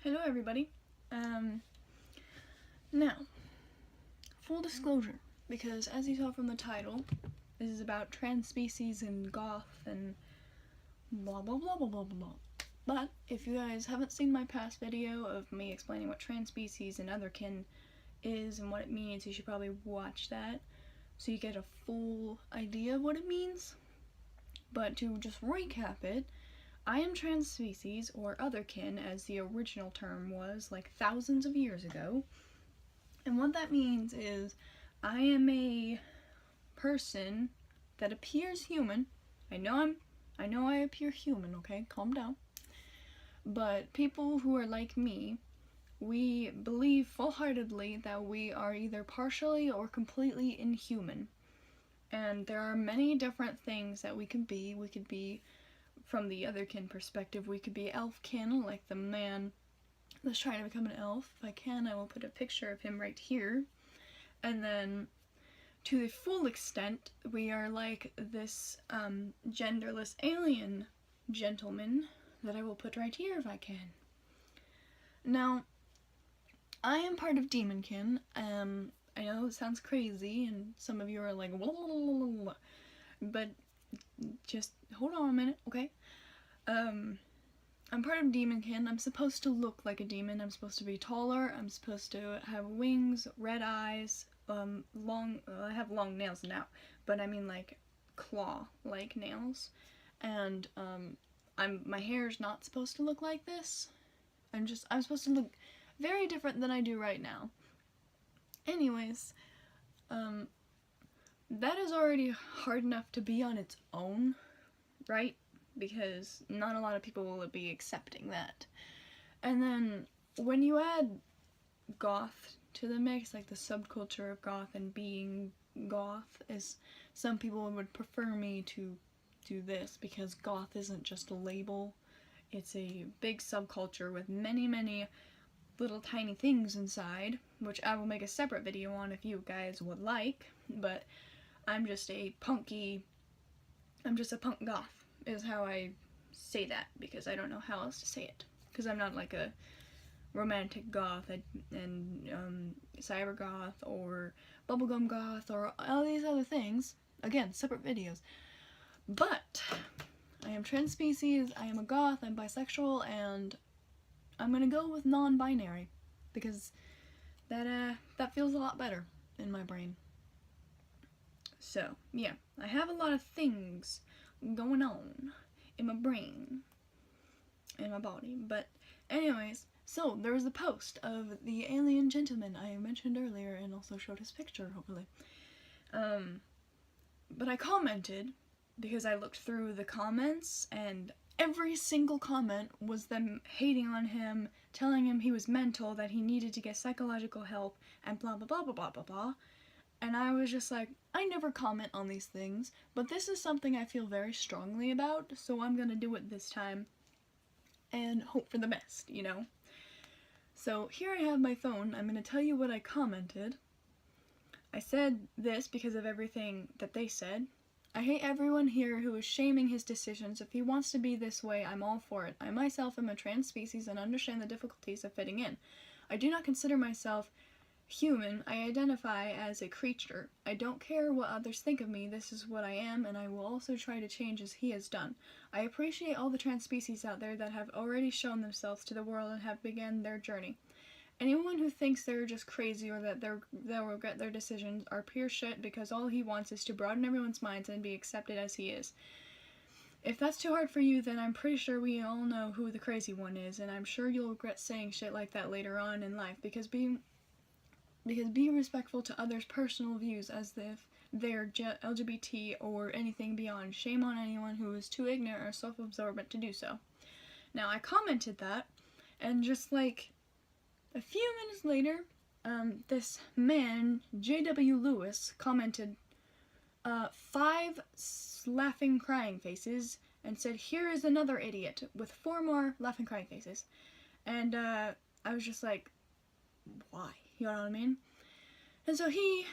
Hello everybody. Now, full disclosure, because as you saw from the title, this is about Transpecies and Goth and blah blah blah blah blah blah. But if you guys haven't seen my past video of me explaining what Transpecies and Otherkin is and what it means, you should probably watch that so you get a full idea of what it means. But to just recap it, I am Transpecies, or Otherkin as the original term was, like thousands of years ago. And what that means is I am a person that appears human. I know I appear human, okay? Calm down. But people who are like me, we believe full-heartedly that we are either partially or completely inhuman. And there are many different things that we could be. We could be, from the Otherkin perspective, we could be elfkin, like the man that's trying to become an elf. If I can, I will put a picture of him right here. And then, to the full extent, we are like this genderless alien gentleman that I will put right here if I can. Now, I am part of demonkin. I know it sounds crazy, and some of you are like, blah, but just hold on a minute, okay? I'm part of demonkin. I'm supposed to look like a demon. I'm supposed to be taller. I'm supposed to have wings, red eyes, I have long nails now, but I mean like claw-like nails. And my hair's not supposed to look like this. I'm supposed to look very different than I do right now. Anyways, that is already hard enough to be on its own, right? Because not a lot of people will be accepting that. And then when you add goth to the mix, like the subculture of goth and being goth, as some people would prefer me to do this, because goth isn't just a label, it's a big subculture with many little tiny things inside, which I will make a separate video on if you guys would like, but I'm just a punk goth, is how I say that, because I don't know how else to say it, because I'm not like a romantic goth and cyber goth or bubblegum goth or all these other things. Again, separate videos. But I am Transpecies, I am a goth, I'm bisexual, and I'm gonna go with non-binary, because that feels a lot better in my brain. So, yeah, I have a lot of things going on in my brain, in my body, but anyways, so there was a post of the alien gentleman I mentioned earlier and also showed his picture, hopefully. But I commented, because I looked through the comments, and every single comment was them hating on him, telling him he was mental, that he needed to get psychological help, and blah blah blah blah blah blah blah. And I was just like, I never comment on these things, but this is something I feel very strongly about, so I'm gonna do it this time, and hope for the best, you know? So here I have my phone. I'm gonna tell you what I commented. I said this because of everything that they said. I hate everyone here who is shaming his decisions. If he wants to be this way, I'm all for it. I myself am a trans species and understand the difficulties of fitting in. I do not consider myself human. I identify as a creature. I don't care what others think of me. This is what I am, and I will also try to change as he has done. I appreciate all the trans species out there that have already shown themselves to the world and have begun their journey. Anyone who thinks they're just crazy or that they'll regret their decisions are pure shit, because all he wants is to broaden everyone's minds and be accepted as he is. If that's too hard for you, then I'm pretty sure we all know who the crazy one is, and I'm sure you'll regret saying shit like that later on in life, because be respectful to others' personal views as if they're LGBT or anything beyond. Shame on anyone who is too ignorant or self-absorbent to do so. Now, I commented that, and just like a few minutes later, this man, J.W. Lewis, commented 5 laughing crying faces and said, "Here is another idiot," with 4 more laughing crying faces. And I was just like, why? You know what I mean? And so he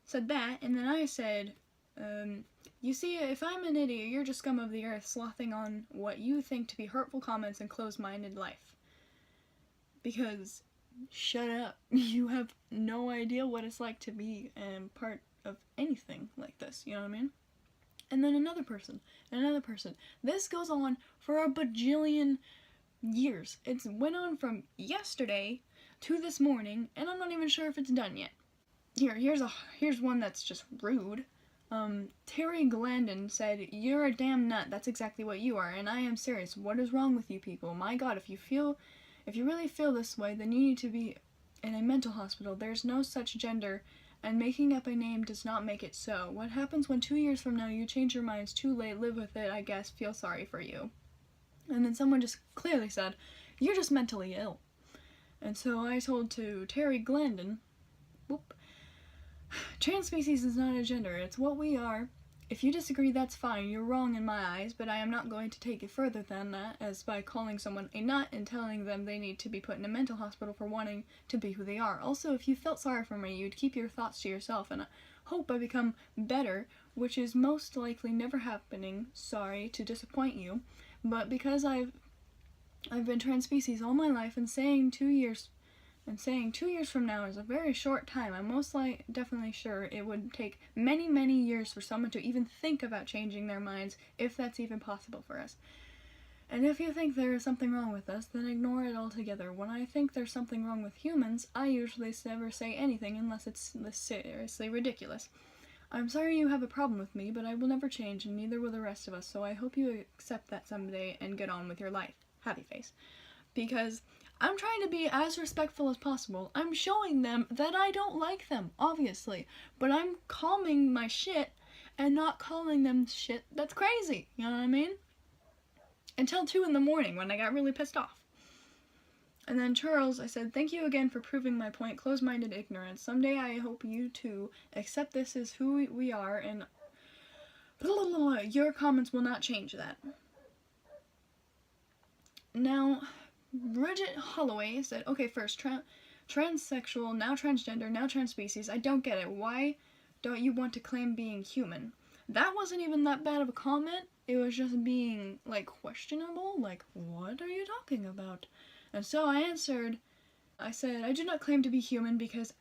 said that, and then I said, you see, if I'm an idiot, you're just scum of the earth, slothing on what you think to be hurtful comments and closed-minded life. because shut up. You have no idea what it's like to be part of anything like this, you know what I mean? And then another person, and another person. This goes on for a bajillion years. It's went on from yesterday to this morning, and I'm not even sure if it's done yet. Here's one that's just rude. Terry Glandon said, "You're a damn nut. That's exactly what you are, and I am serious. What is wrong with you people? My God, if you really feel this way, then you need to be in a mental hospital. There's no such gender, and making up a name does not make it so. What happens when 2 years from now you change your minds? Too late. Live with it, I guess. Feel sorry for you." And then someone just clearly said, "You're just mentally ill." And so I told to Terry Glandon, whoop, "Transpecies is not a gender, it's what we are. If you disagree, that's fine, you're wrong in my eyes, but I am not going to take it further than that, as by calling someone a nut and telling them they need to be put in a mental hospital for wanting to be who they are. Also, if you felt sorry for me, you'd keep your thoughts to yourself, and I hope I become better, which is most likely never happening. Sorry to disappoint you, but because I've been transpecies all my life, and saying 2 years from now is a very short time. I'm definitely sure it would take many, many years for someone to even think about changing their minds, if that's even possible for us. And if you think there is something wrong with us, then ignore it altogether. When I think there's something wrong with humans, I usually never say anything unless it's seriously ridiculous. I'm sorry you have a problem with me, but I will never change, and neither will the rest of us, so I hope you accept that someday and get on with your life. Happy face." Because I'm trying to be as respectful as possible. I'm showing them that I don't like them, obviously, but I'm calming my shit and not calling them shit that's crazy, you know what I mean? Until 2 in the morning when I got really pissed off. And then Charles, I said, "Thank you again for proving my point, close-minded ignorance. Someday I hope you too accept this as who we are, and your comments will not change that." Now, Bridget Holloway said, "Okay, first, transsexual, now transgender, now transpecies. I don't get it. Why don't you want to claim being human?" That wasn't even that bad of a comment. It was just being, like, questionable. Like, what are you talking about? And so I answered, I said, "I do not claim to be human because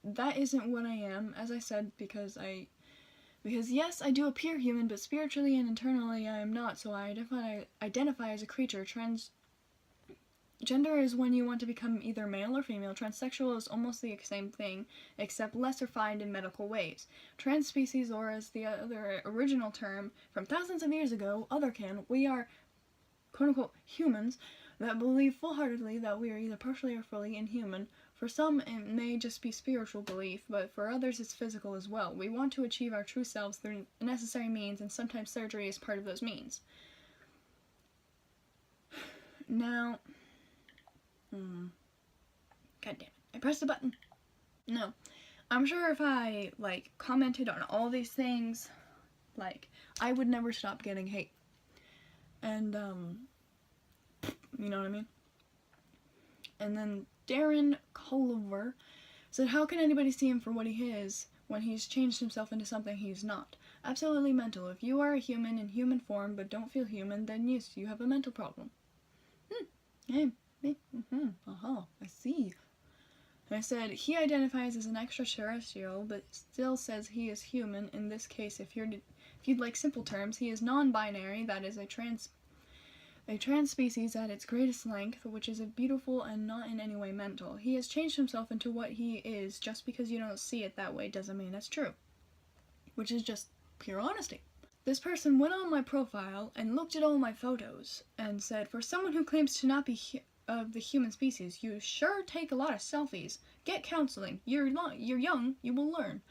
that isn't what I am. As I said, because yes, I do appear human, but spiritually and internally I am not, so I identify as a creature. Gender is when you want to become either male or female. Transsexual is almost the same thing, except less refined in medical ways. Transpecies, or as the other original term from thousands of years ago, otherkin, we are quote-unquote humans that believe full-heartedly that we are either partially or fully inhuman. For some, it may just be spiritual belief, but for others it's physical as well. We want to achieve our true selves through necessary means, and sometimes surgery is part of those means." Now, God damn it, I pressed the button. No. I'm sure if I, like, commented on all these things, like, I would never stop getting hate. And, you know what I mean? And then Darren Culver said, "How can anybody see him for what he is when he's changed himself into something he's not? Absolutely mental. If you are a human in human form but don't feel human, then yes, you have a mental problem." Hey. I see. And I said, "He identifies as an extraterrestrial, but still says he is human. In this case, if you'd like simple terms, he is non-binary, that is a transspecies at its greatest length, which is beautiful and not in any way mental. He has changed himself into what he is. Just because you don't see it that way doesn't mean it's true." Which is just pure honesty. This person went on my profile and looked at all my photos and said, "For someone who claims to not be of the human species, you sure take a lot of selfies. Get counseling. You're young, you will learn."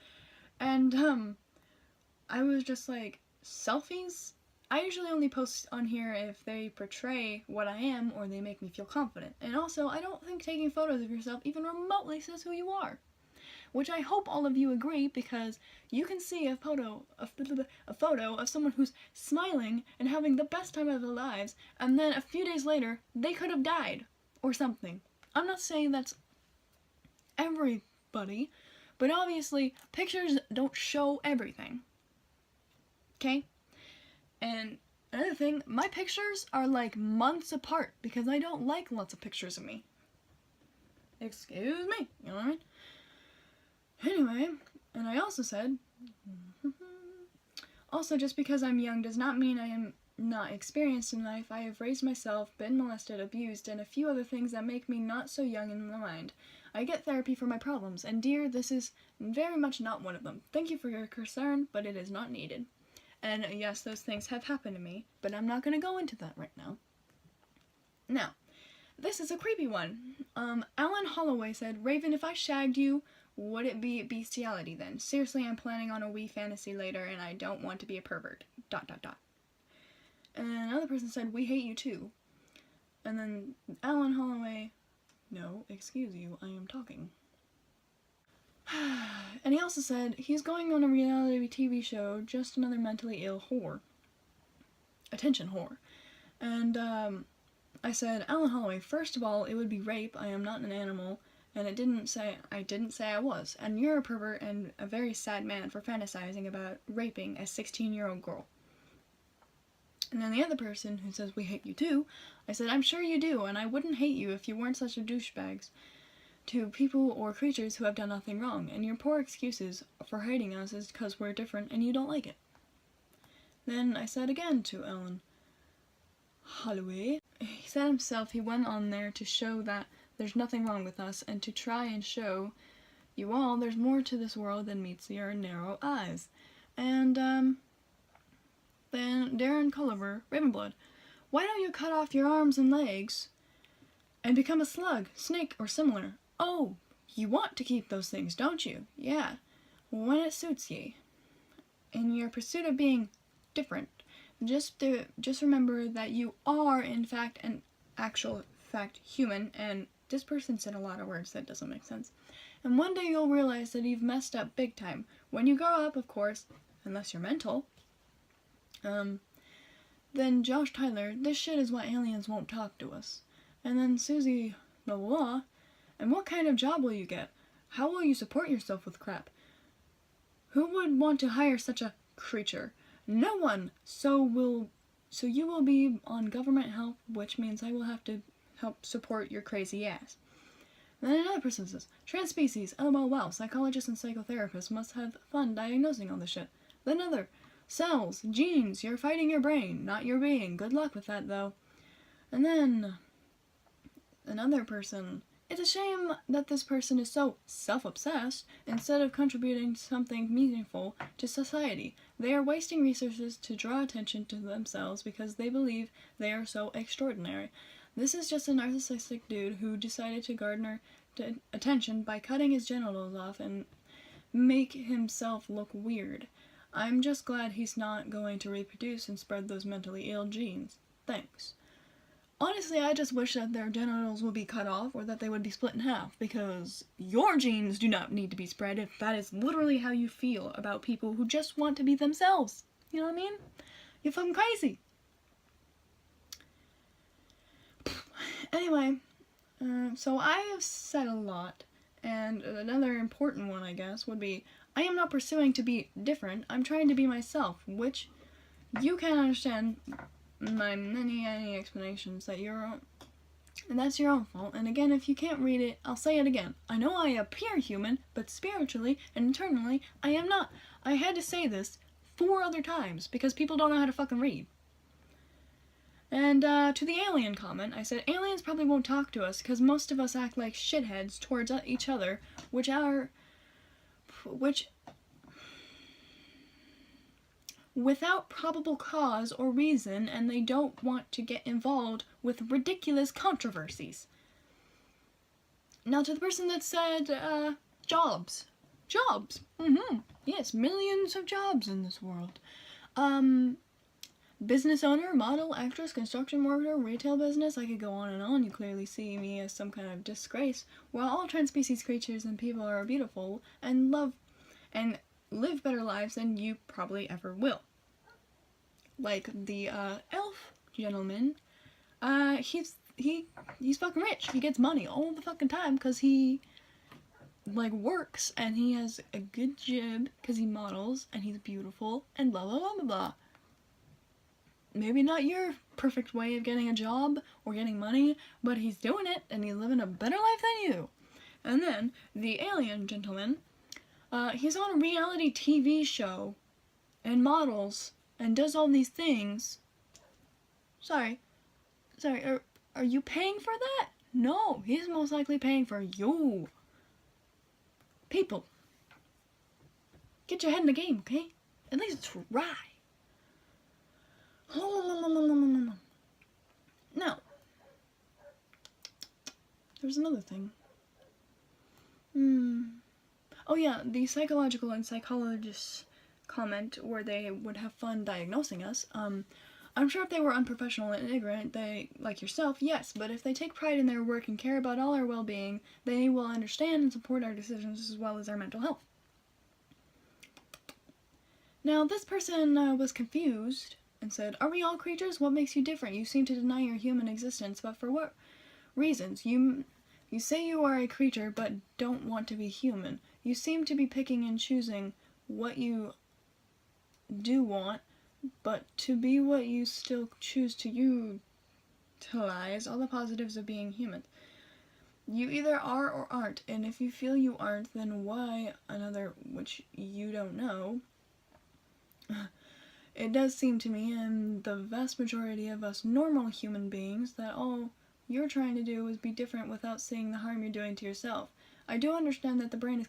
And, I was just like, selfies? I usually only post on here if they portray what I am or they make me feel confident. And also, I don't think taking photos of yourself even remotely says who you are. Which I hope all of you agree, because you can see a photo of someone who's smiling and having the best time of their lives, and then a few days later, they could have died, or something. I'm not saying that's everybody, but obviously, pictures don't show everything. Okay? And another thing, my pictures are like months apart, because I don't like lots of pictures of me. Excuse me, you know what I mean? Anyway, and I also said, also, just because I'm young does not mean I am not experienced in life. I have raised myself, been molested, abused, and a few other things that make me not so young in the mind. I get therapy for my problems, and dear, this is very much not one of them. Thank you for your concern, but it is not needed. And yes, those things have happened to me, but I'm not going to go into that right now. Now, this is a creepy one. Alan Holloway said, Raven, if I shagged you, would it be bestiality then? Seriously, I'm planning on a wee fantasy later, and I don't want to be a pervert. ... And another person said, we hate you too. And then Alan Holloway, no, excuse you, I am talking. And he also said, he's going on a reality TV show, just another mentally ill whore. Attention whore. And, I said, Alan Holloway, first of all, it would be rape, I am not an animal, and I didn't say I was, and you're a pervert and a very sad man for fantasizing about raping a 16-year-old girl. And then the other person who says, we hate you too, I said, I'm sure you do, and I wouldn't hate you if you weren't such a douchebags to people or creatures who have done nothing wrong, and your poor excuses for hating us is because we're different and you don't like it. Then I said again to Alan Holloway, he said himself he went on there to show that there's nothing wrong with us, and to try and show you all there's more to this world than meets your narrow eyes. And, then Darren Culliver, Ravenblood, why don't you cut off your arms and legs and become a slug, snake, or similar? Oh, you want to keep those things, don't you? Yeah, when it suits ye. In your pursuit of being different, just remember that you are, in fact, an actual fact human, and this person said a lot of words that doesn't make sense. And one day you'll realize that you've messed up big time. When you grow up, of course, unless you're mental. Then Josh Tyler, this shit is why aliens won't talk to us. And then Susie, blah blah blah. And what kind of job will you get? How will you support yourself with crap? Who would want to hire such a creature? No one. So you will be on government help, which means I will have to help support your crazy ass. And then another person says, Transpecies, LOL, wow, psychologists and psychotherapists must have fun diagnosing all this shit. Then another, cells, genes, you're fighting your brain, not your being. Good luck with that, though. And then another person, it's a shame that this person is so self-obsessed instead of contributing something meaningful to society. They are wasting resources to draw attention to themselves because they believe they are so extraordinary. This is just a narcissistic dude who decided to garner attention by cutting his genitals off and make himself look weird. I'm just glad he's not going to reproduce and spread those mentally ill genes. Thanks. Honestly, I just wish that their genitals would be cut off or that they would be split in half, because your genes do not need to be spread if that is literally how you feel about people who just want to be themselves. You know what I mean? You're fucking crazy. Anyway, so I have said a lot, and another important one, I guess, would be, I am not pursuing to be different, I'm trying to be myself, which you can understand my many explanations that you're own, and that's your own fault. And again, if you can't read it, I'll say it again. I know I appear human, but spiritually and internally, I am not. I had to say this 4 other times because people don't know how to fucking read. And to the alien comment, I said, aliens probably won't talk to us because most of us act like shitheads towards each other, which without probable cause or reason, and they don't want to get involved with ridiculous controversies. Now to the person that said, jobs. Jobs. Yes, millions of jobs in this world. Business owner, model, actress, construction worker, retail business, I could go on and on. You clearly see me as some kind of disgrace. While all transpecies creatures and people are beautiful and love and live better lives than you probably ever will. Like the elf gentleman, he's fucking rich. He gets money all the fucking time because he like works and he has a good job because he models and he's beautiful and blah blah blah blah blah. Maybe not your perfect way of getting a job or getting money, but he's doing it and he's living a better life than you. And then the alien gentleman, he's on a reality TV show and models and does all these things. Sorry, are you paying for that? No, he's most likely paying for you. People, get your head in the game, okay? At least try. Now, there's another thing. Oh yeah, the psychological and psychologists comment where they would have fun diagnosing us. I'm sure if they were unprofessional and ignorant, they, like yourself, yes, but if they take pride in their work and care about all our well-being, they will understand and support our decisions as well as our mental health. Now, this person was confused and said, "Are we all creatures? What makes you different? You seem to deny your human existence, but for what reasons? You say you are a creature, but don't want to be human. You seem to be picking and choosing what you do want, but to be what you still choose to utilize all the positives of being human. You either are or aren't, and if you feel you aren't, then why another which you don't know? It does seem to me, and the vast majority of us normal human beings, that all you're trying to do is be different without seeing the harm you're doing to yourself. I do understand that the brain is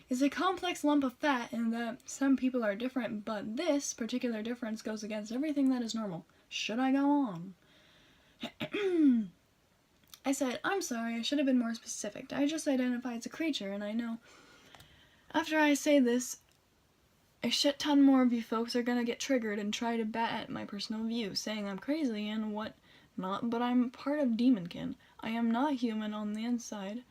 is a complex lump of fat, and that some people are different, but this particular difference goes against everything that is normal. Should I go on?" I said, "I'm sorry, I should have been more specific. I just identify as a creature, and I know after I say this, a shit ton more of you folks are gonna get triggered and try to bat at my personal view, saying I'm crazy and what not, but I'm part of demonkin. I am not human on the inside.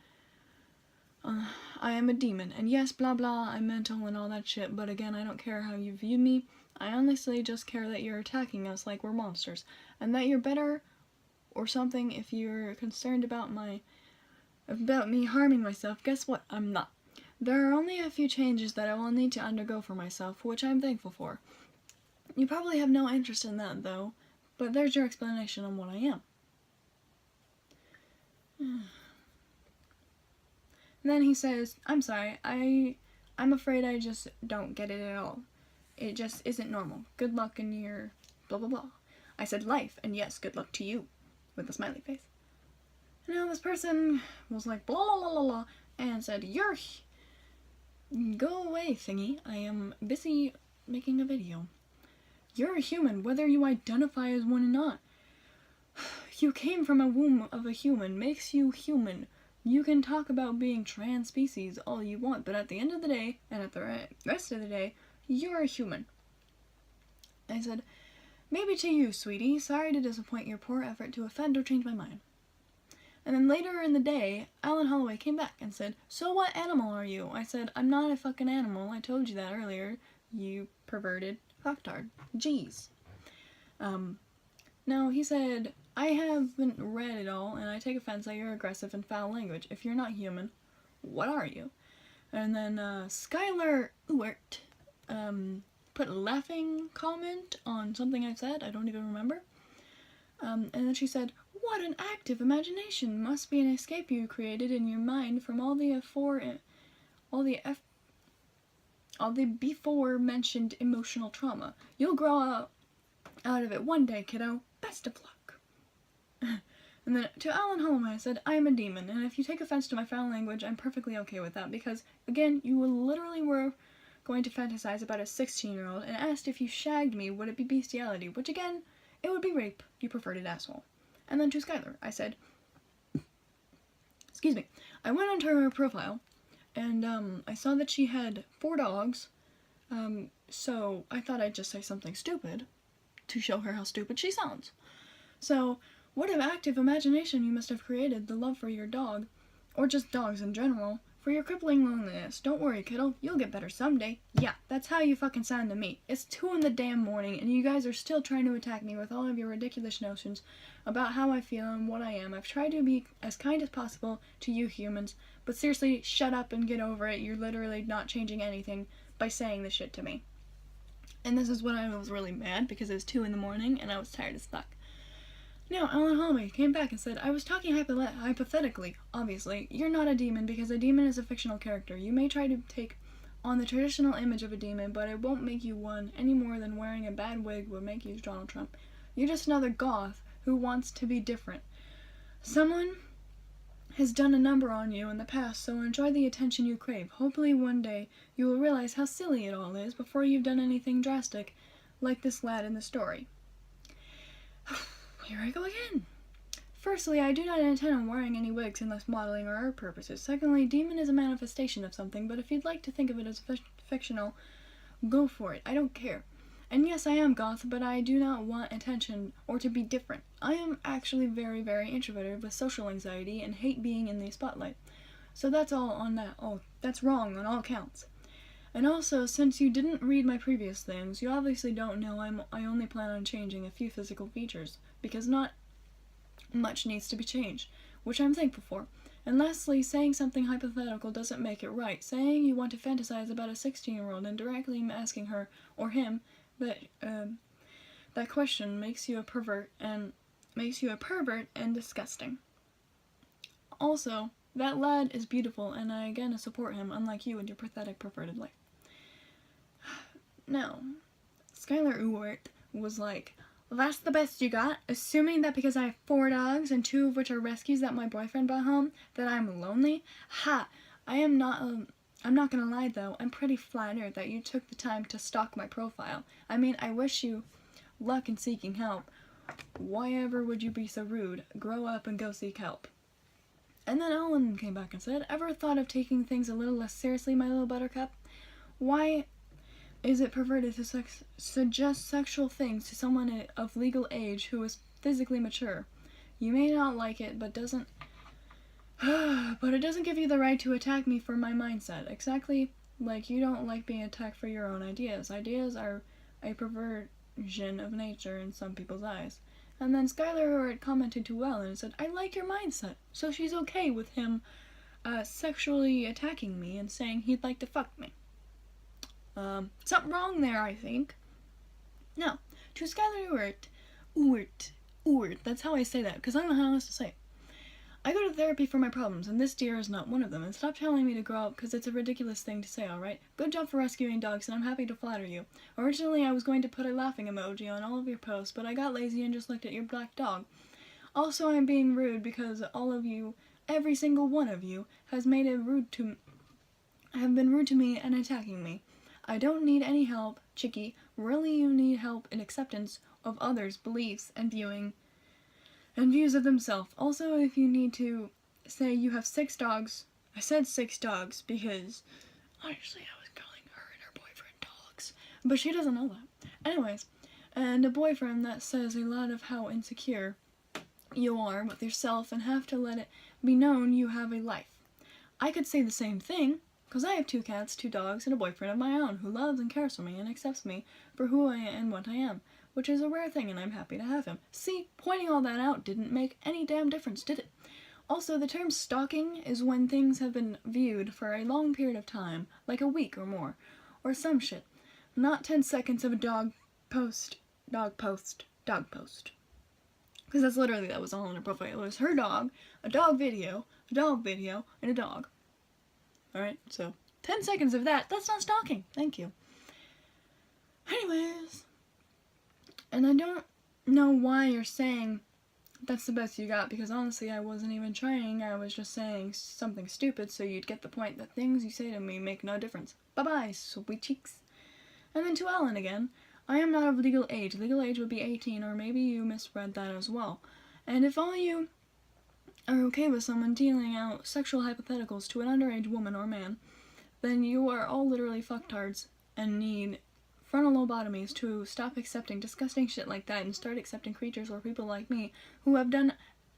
I am a demon, and yes, blah blah, I'm mental and all that shit, but again, I don't care how you view me. I honestly just care that you're attacking us like we're monsters, and that you're better or something. If you're concerned about me harming myself, guess what? I'm not. There are only a few changes that I will need to undergo for myself, which I'm thankful for. You probably have no interest in that, though, but there's your explanation on what I am." And then he says, "I'm sorry, I'm afraid I just don't get it at all. It just isn't normal. Good luck in your blah blah blah." I said, "Life, and yes, good luck to you," with a smiley face. And now this person was like, blah blah blah blah blah, and said, "Go away, thingy. I am busy making a video. You're a human, whether you identify as one or not. You came from a womb of a human, makes you human. You can talk about being transpecies all you want, but at the end of the day, and at the rest of the day, you're a human." I said, "Maybe to you, sweetie. Sorry to disappoint your poor effort to offend or change my mind." And then later in the day, Alan Holloway came back and said, "So what animal are you?" I said, "I'm not a fucking animal. I told you that earlier, you perverted fucktard. Jeez." No, he said, "I haven't read it all, and I take offense at your aggressive and foul language. If you're not human, what are you?" And then Skylar Ewert put a laughing comment on something I said. I don't even remember. And then she said, "What an active imagination! Must be an escape you created in your mind from all the before mentioned emotional trauma. You'll grow out of it one day, kiddo. Best of luck." And then to Alan Holloway I said, "I am a demon, and if you take offense to my foul language, I'm perfectly okay with that, because, again, you literally were going to fantasize about a 16-year-old and asked if you shagged me, would it be bestiality, which, again, it would be rape, you perverted asshole." And then to Skylar, I said, excuse me, I went onto her profile, and I saw that she had 4 dogs, so I thought I'd just say something stupid to show her how stupid she sounds. So, what an active imagination you must have created, the love for your dog, or just dogs in general, for your crippling loneliness. Don't worry, kiddo, you'll get better someday. Yeah, that's how you fucking sound to me. It's 2 in the damn morning, and you guys are still trying to attack me with all of your ridiculous notions about how I feel and what I am. I've tried to be as kind as possible to you humans, but seriously, shut up and get over it. You're literally not changing anything by saying this shit to me." And this is when I was really mad, because it was 2 in the morning, and I was tired as fuck. Now, Alan Holme came back and said, I was talking hypothetically, obviously. You're not a demon because a demon is a fictional character. You may try to take on the traditional image of a demon, but it won't make you one any more than wearing a bad wig would make you Donald Trump. You're just another goth who wants to be different. Someone has done a number on you in the past, so enjoy the attention you crave. Hopefully one day you will realize how silly it all is before you've done anything drastic, like this lad in the story. Here I go again. Firstly, I do not intend on wearing any wigs unless modeling or art purposes. Secondly, demon is a manifestation of something, but if you'd like to think of it as fictional, go for it. I don't care. And yes, I am goth, but I do not want attention or to be different. I am actually very, very introverted with social anxiety and hate being in the spotlight. So that's all on that. Oh, that's wrong on all counts. And also, since you didn't read my previous things, you obviously don't know I only plan on changing a few physical features, because not much needs to be changed, which I'm thankful for. And lastly, saying something hypothetical doesn't make it right. Saying you want to fantasize about a 16-year-old and directly asking her, or him, that question makes you a pervert and disgusting. Also, that lad is beautiful, and I again support him, unlike you and your pathetic perverted life. Now, Skylar Ewart was like, that's the best you got, assuming that because I have 4 dogs, and 2 of which are rescues that my boyfriend brought home, that I'm lonely? Ha! I'm not gonna lie though, I'm pretty flattered that you took the time to stalk my profile. I mean, I wish you luck in seeking help. Why ever would you be so rude? Grow up and go seek help. And then Ellen came back and said, ever thought of taking things a little less seriously, my little buttercup? Why is it perverted to suggest sexual things to someone of legal age who is physically mature? You may not like it, but it doesn't give you the right to attack me for my mindset. Exactly like you don't like being attacked for your own ideas. Ideas are a perversion of nature in some people's eyes. And then Skylar had commented to Ellen and said, I like your mindset. So she's okay with him sexually attacking me and saying he'd like to fuck me. Something wrong there, I think. Now, to Skylar Ewart, that's how I say that, because I don't know how else to say it. I go to therapy for my problems, and this deer is not one of them, and stop telling me to grow up, because it's a ridiculous thing to say, alright? Good job for rescuing dogs, and I'm happy to flatter you. Originally, I was going to put a laughing emoji on all of your posts, but I got lazy and just looked at your black dog. Also, I'm being rude because all of you, every single one of you, have been rude to me and attacking me. I don't need any help, Chicky. Really, you need help in acceptance of others' beliefs and views of themselves. Also, if you need to say you have 6 dogs, I said 6 dogs because honestly I was calling her and her boyfriend dogs, but she doesn't know that. Anyways, and a boyfriend, that says a lot of how insecure you are with yourself and have to let it be known you have a life. I could say the same thing, because I have 2 cats, 2 dogs, and a boyfriend of my own who loves and cares for me and accepts me for who I am and what I am, which is a rare thing, and I'm happy to have him. See, pointing all that out didn't make any damn difference, did it? Also, the term stalking is when things have been viewed for a long period of time, like a week or more, or some shit. Not 10 seconds of a dog post. Because that's literally, that was all on her profile. It was her dog, a dog video, and a dog. Alright, so 10 seconds of that's not stalking. Thank you. Anyways, and I don't know why you're saying that's the best you got, because honestly I wasn't even trying. I was just saying something stupid so you'd get the point that things you say to me make no difference. Bye-bye, sweet cheeks. And then to Ellen again. I am not of legal age. Legal age would be 18, or maybe you misread that as well. And if all you are okay with someone dealing out sexual hypotheticals to an underage woman or man, then you are all literally fucktards and need frontal lobotomies to stop accepting disgusting shit like that and start accepting creatures or people like me who have done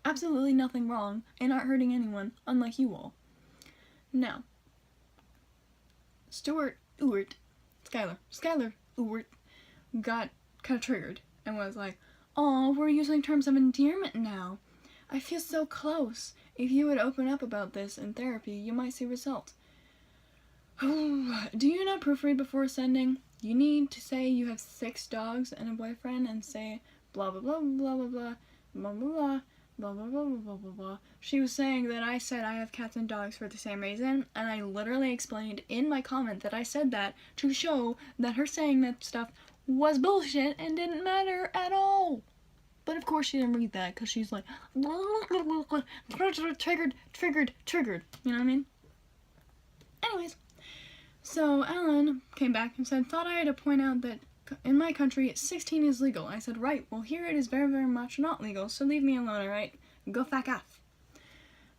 absolutely nothing wrong and aren't hurting anyone, unlike you all. Now, Skylar Ewart got kind of triggered and was like, "Oh, we're using terms of endearment now. I feel so close. If you would open up about this in therapy, you might see results." Do you not proofread before sending? You need to say you have 6 dogs and a boyfriend and say blah blah blah blah blah blah. blah blah blah. Blah blah blah blah blah blah. She was saying that I said I have cats and dogs for the same reason, and I literally explained in my comment that I said that to show that her saying that stuff was bullshit and didn't matter at all. But of course she didn't read that because she's like, triggered. You know what I mean? Anyways, so Alan came back and said, thought I had to point out that in my country, 16 is legal. I said, right, well here it is very, very much not legal, so leave me alone, alright? Go fuck off.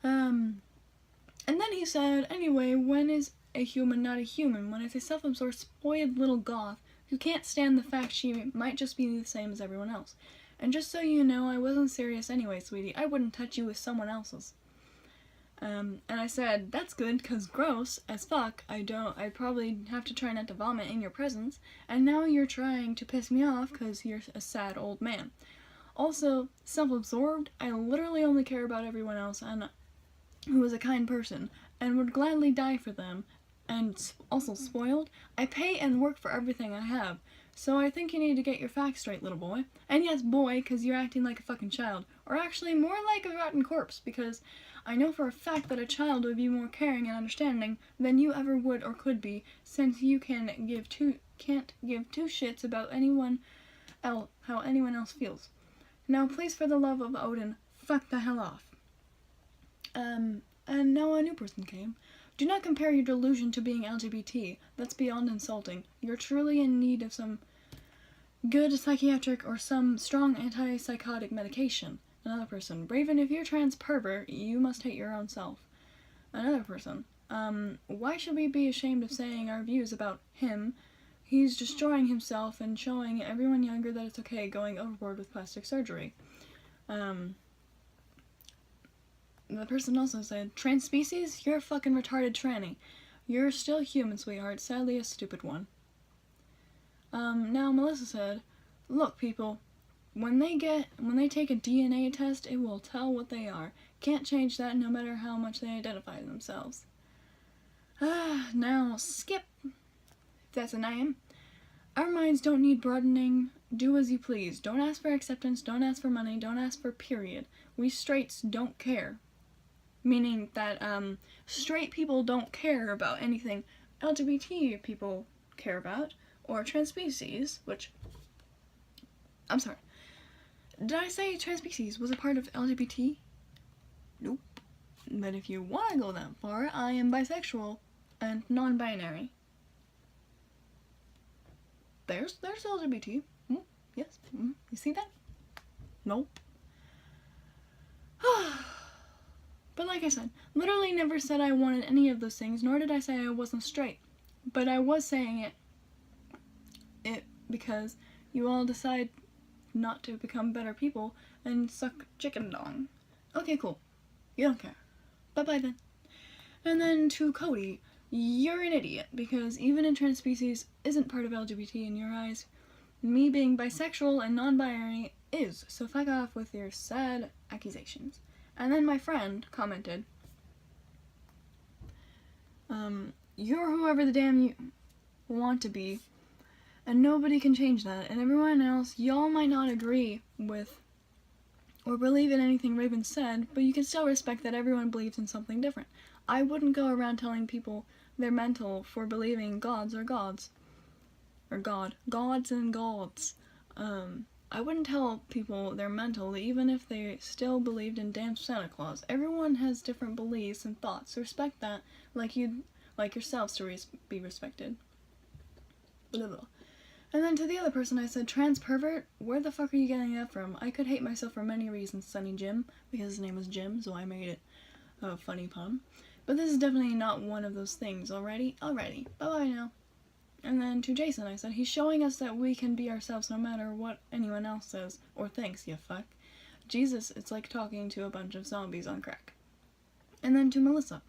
And then he said, anyway, when is a human not a human? When it's a self-absorbed, spoiled little goth who can't stand the fact she might just be the same as everyone else. And just so you know, I wasn't serious anyway, sweetie. I wouldn't touch you with someone else's. And I said, that's good, cause gross as fuck, I'd probably have to try not to vomit in your presence, and now you're trying to piss me off cause you're a sad old man. Also, self-absorbed, I literally only care about everyone else and who is a kind person, and would gladly die for them, and also spoiled, I pay and work for everything I have, so I think you need to get your facts straight, little boy. And yes, boy, cause you're acting like a fucking child, or actually more like a rotten corpse, because I know for a fact that a child would be more caring and understanding than you ever would or could be, since you can't give two shits about how anyone else feels. Now, please, for the love of Odin, fuck the hell off. And now a new person came. Do not compare your delusion to being LGBT. That's beyond insulting. You're truly in need of some good psychiatric or some strong antipsychotic medication. Another person, Raven, if you're trans pervert, you must hate your own self. Another person, why should we be ashamed of saying our views about him? He's destroying himself and showing everyone younger that it's okay going overboard with plastic surgery. The person also said, Transpecies, you're a fucking retarded tranny. You're still human, sweetheart, sadly a stupid one. Now Melissa said, look people, when they take a DNA test, it will tell what they are. Can't change that no matter how much they identify themselves. Now, Skip, if that's a name. Our minds don't need broadening. Do as you please. Don't ask for acceptance, don't ask for money, don't ask for period. We straights don't care. Meaning that, straight people don't care about anything LGBT people care about, or transpecies, which, I'm sorry. Did I say Transpecies was a part of LGBT? Nope. But if you want to go that far, I am bisexual and non-binary. There's LGBT. Yes. You see that? Nope. But like I said, literally never said I wanted any of those things, nor did I say I wasn't straight. But I was saying it because you all decide not to become better people and suck chicken dong. Okay, cool. You don't care. Bye-bye then. And then to Cody, you're an idiot, because even in Transpecies isn't part of LGBT in your eyes. Me being bisexual and non-binary is, so fuck off with your sad accusations. And then my friend commented, you're whoever the damn you want to be, and nobody can change that, and everyone else, y'all might not agree with or believe in anything Raven said, but you can still respect that everyone believes in something different. I wouldn't go around telling people they're mental for believing gods are gods. Or God. Gods and gods. I wouldn't tell people they're mental even if they still believed in damn Santa Claus. Everyone has different beliefs and thoughts, so respect that like you'd like yourselves to be respected. Blah, blah. And then to the other person I said, trans pervert? Where the fuck are you getting that from? I could hate myself for many reasons, Sunny Jim, because his name was Jim, so I made it a funny pun. But this is definitely not one of those things, alrighty? Alrighty. Bye-bye now. And then to Jason I said, he's showing us that we can be ourselves no matter what anyone else says or thinks, you fuck. Jesus, it's like talking to a bunch of zombies on crack. And then to Melissa,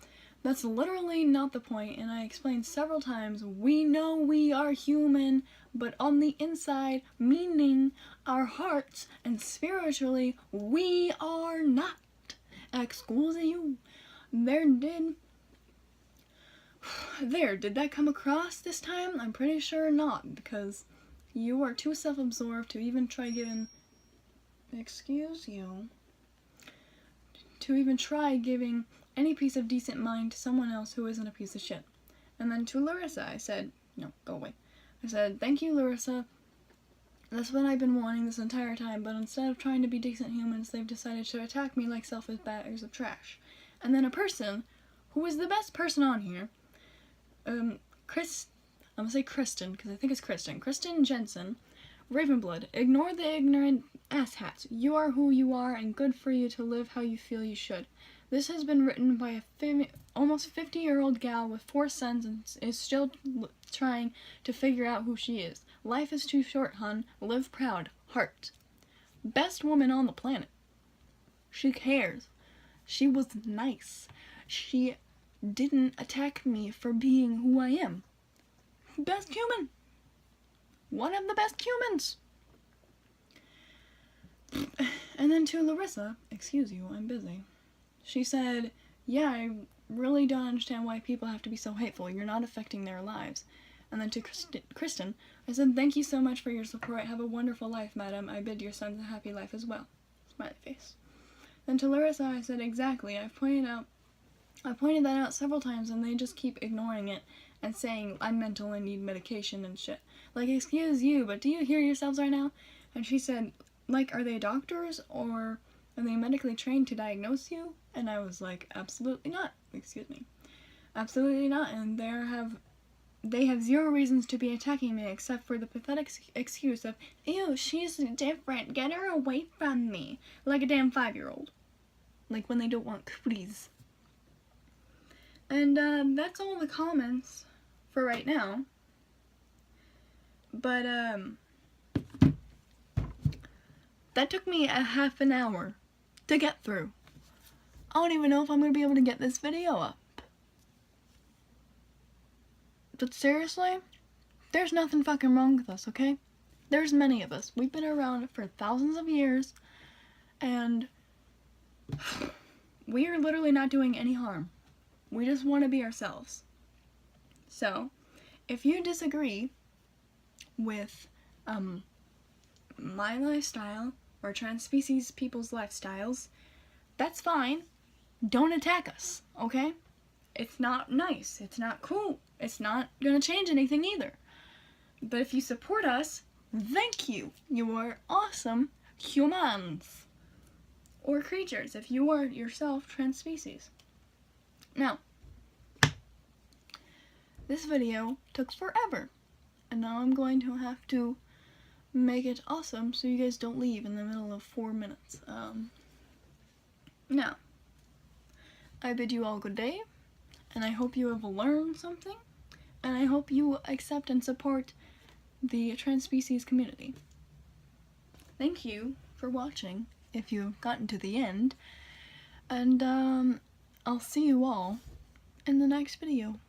that's literally not the point, and I explained several times, we know we are human, but on the inside, meaning our hearts and spiritually, we are not. Excuse you. Did that come across this time? I'm pretty sure not, because you are too self-absorbed to even try giving excuse you, to even try giving any piece of decent mind to someone else who isn't a piece of shit. And then to Larissa, I said, no, go away. I said, thank you, Larissa. That's what I've been wanting this entire time, but instead of trying to be decent humans, they've decided to attack me like selfish bags of trash. And then a person, who is the best person on here, I'm gonna say Kristen, because I think it's Kristen Jensen, Ravenblood, ignore the ignorant asshats. You are who you are, and good for you to live how you feel you should. This has been written by a almost 50-year-old gal with 4 sons and is still trying to figure out who she is. Life is too short, hun. Live proud. Heart. Best woman on the planet. She cares. She was nice. She didn't attack me for being who I am. Best human. One of the best humans. And then to Larissa, excuse you, I'm busy. She said, yeah, I really don't understand why people have to be so hateful. You're not affecting their lives. And then to Kristen, I said, thank you so much for your support. Have a wonderful life, madam. I bid your sons a happy life as well. Smiley face. Then to Larissa, I said, exactly. I've pointed that out several times, and they just keep ignoring it and saying I'm mental and need medication and shit. Like, excuse you, but do you hear yourselves right now? And she said, like, are they doctors or are they medically trained to diagnose you? And I was like, absolutely not. Excuse me. Absolutely not. And they have 0 reasons to be attacking me except for the pathetic excuse of, ew, she's different. Get her away from me. Like a damn 5-year-old. Like when they don't want cooties. And that's all the comments for right now. But that took me a half an hour to get through. I don't even know if I'm going to be able to get this video up. But seriously, there's nothing fucking wrong with us, okay? There's many of us. We've been around for thousands of years, and we are literally not doing any harm. We just want to be ourselves. So, if you disagree with my lifestyle or Transpecies people's lifestyles, that's fine. Don't attack us, okay? It's not nice. It's not cool. It's not gonna change anything either. But if you support us, thank you. You are awesome humans. Or creatures, if you are yourself Transpecies. Now, this video took forever. And now I'm going to have to make it awesome so you guys don't leave in the middle of 4 minutes. Now, I bid you all good day, and I hope you have learned something, and I hope you accept and support the Transpecies community. Thank you for watching, if you've gotten to the end, and I'll see you all in the next video.